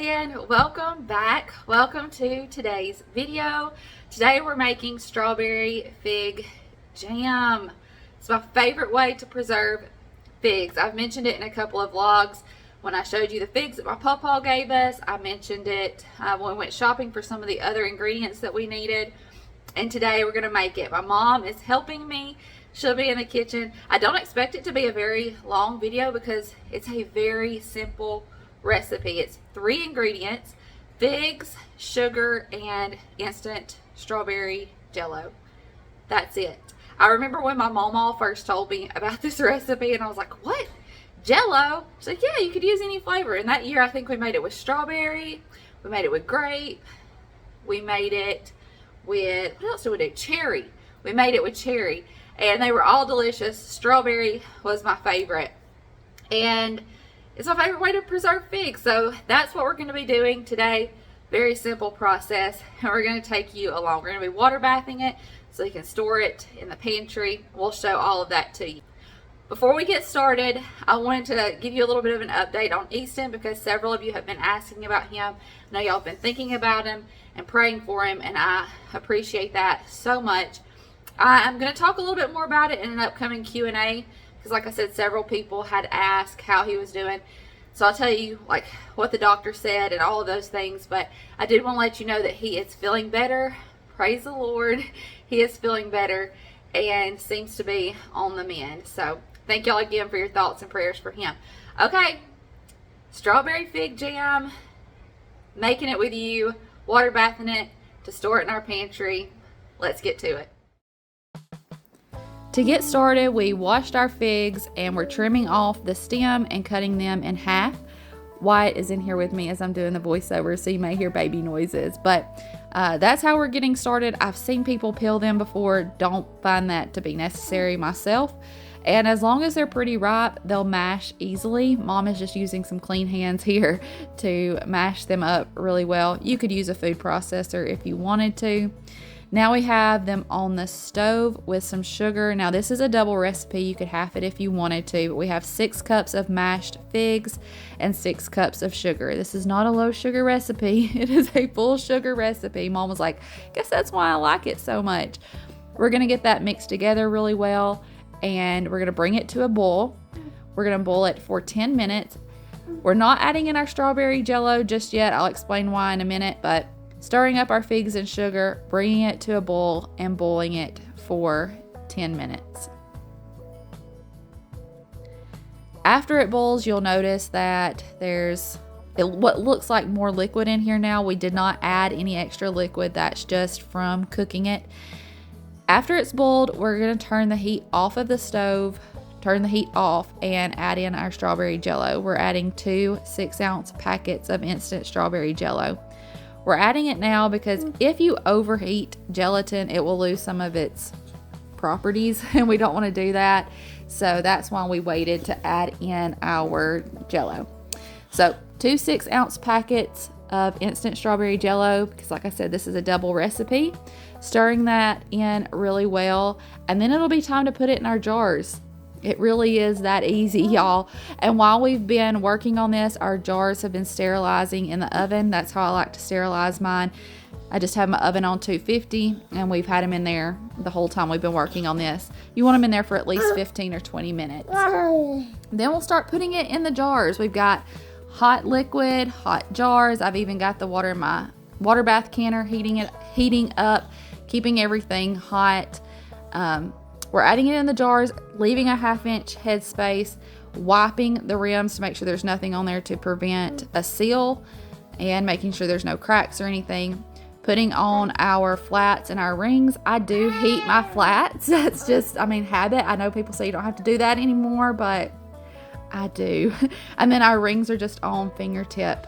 and welcome back. Welcome to today's video. Today we're making strawberry fig jam. It's my favorite way to preserve figs. I've mentioned it in a couple of vlogs when I showed you the figs that my pawpaw gave us. I mentioned it when we went shopping for some of the other ingredients that we needed, and today we're going to make it. My mom is helping me. She'll be in the kitchen. I don't expect it to be a very long video because it's a very simple recipe. It's 3 ingredients: figs, sugar, and instant strawberry jello. That's it. I remember when my mama first told me about this recipe and I was like, what? Jello? She's like, yeah, you could use any flavor. And that year I think we made it with strawberry, we made it with grape, we made it with, what else did we do? Cherry. We made it with cherry and they were all delicious. Strawberry was my favorite. And it's my favorite way to preserve figs. So that's what we're going to be doing today. Very simple process. And we're going to take you along. We're going to be water bathing it so you can store it in the pantry. We'll show all of that to you. Before we get started, I wanted to give you a little bit of an update on Easton because several of you have been asking about him. I know y'all have been thinking about him and praying for him, and I appreciate that so much. I'm going to talk a little bit more about it in an upcoming Q&A. Because like I said, several people had asked how he was doing. So I'll tell you like what the doctor said and all of those things. But I did want to let you know that he is feeling better. Praise the Lord. He is feeling better and seems to be on the mend. So thank y'all again for your thoughts and prayers for him. Okay. Strawberry fig jam. Making it with you. Water bathing it to store it in our pantry. Let's get to it. To get started, we washed our figs and we're trimming off the stem and cutting them in half. Wyatt is in here with me as I'm doing the voiceover, so you may hear baby noises, but that's how we're getting started. I've seen people peel them before. Don't find that to be necessary myself. And as long as they're pretty ripe, they'll mash easily. Mom is just using some clean hands here to mash them up really well. You could use a food processor if you wanted to. Now we have them on the stove with some sugar. Now this is a double recipe. You could half it if you wanted to. But we have 6 cups of mashed figs and 6 cups of sugar. This is not a low sugar recipe. It is a full sugar recipe. Mom was like, guess that's why I like it so much. We're going to get that mixed together really well. And we're going to bring it to a boil. We're going to boil it for 10 minutes. We're not adding in our strawberry jello just yet. I'll explain why in a minute. But stirring up our figs and sugar, bringing it to a boil, and boiling it for 10 minutes. After it boils, you'll notice that there's what looks like more liquid in here now. We did not add any extra liquid. That's just from cooking it. After it's boiled, we're going to turn the heat off of the stove, turn the heat off, and add in our strawberry jello. We're adding 2 6-ounce packets of instant strawberry jello. We're adding it now because if you overheat gelatin, it will lose some of its properties, and we don't want to do that. So that's why we waited to add in our jello. So 2 6-ounce packets of instant strawberry jello, because like I said, this is a double recipe. Stirring that in really well, and then it'll be time to put it in our jars. It really is that easy, y'all. And while we've been working on this, our jars have been sterilizing in the oven. That's how I like to sterilize mine. I just have my oven on 250, and we've had them in there the whole time we've been working on this. You want them in there for at least 15 or 20 minutes. Then we'll start putting it in the jars. We've got hot liquid, hot jars. I've even got the water in my water bath canner heating up, keeping everything hot. We're adding it in the jars, leaving a 1/2-inch headspace, wiping the rims to make sure there's nothing on there to prevent a seal, and making sure there's no cracks or anything. Putting on our flats and our rings. I do heat my flats. That's just, habit. I know people say you don't have to do that anymore, but I do. And then our rings are just on fingertip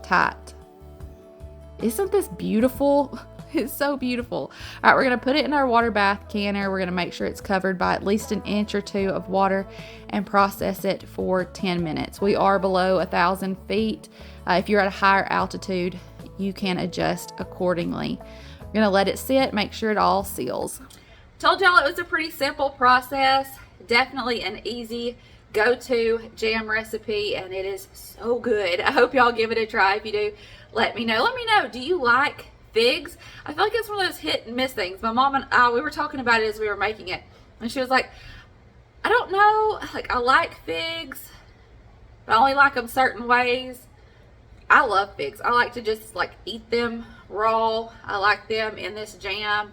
tight. Isn't this beautiful? It's so beautiful. All right, we're going to put it in our water bath canner. We're going to make sure it's covered by at least 1 inch or 2 of water and process it for 10 minutes. We are below 1,000 feet. If you're at a higher altitude, you can adjust accordingly. We're going to let it sit, make sure it all seals. Told y'all it was a pretty simple process. Definitely an easy go-to jam recipe, and it is so good. I hope y'all give it a try. If you do, let me know. Let me know, do you like figs? I feel like it's one of those hit and miss things. My mom and I, we were talking about it as we were making it, and she was like, I don't know, like, I like figs, but I only like them certain ways. I love figs. I like to just like eat them raw. I like them in this jam.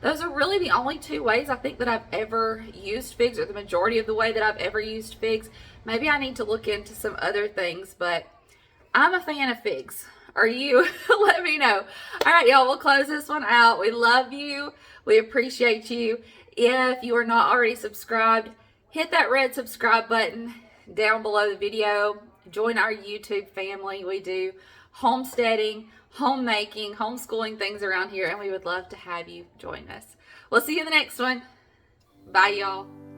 Those are really the only two ways I think that I've ever used figs, or the majority of the way that I've ever used figs. Maybe I need to look into some other things, but I'm a fan of figs. Are you? Let me know. All right, y'all, we'll close this one out. We love you. We appreciate you. If you are not already subscribed, hit that red subscribe button down below the video. Join our YouTube family. We do homesteading, homemaking, homeschooling things around here, and we would love to have you join us. We'll see you in the next one. Bye, y'all.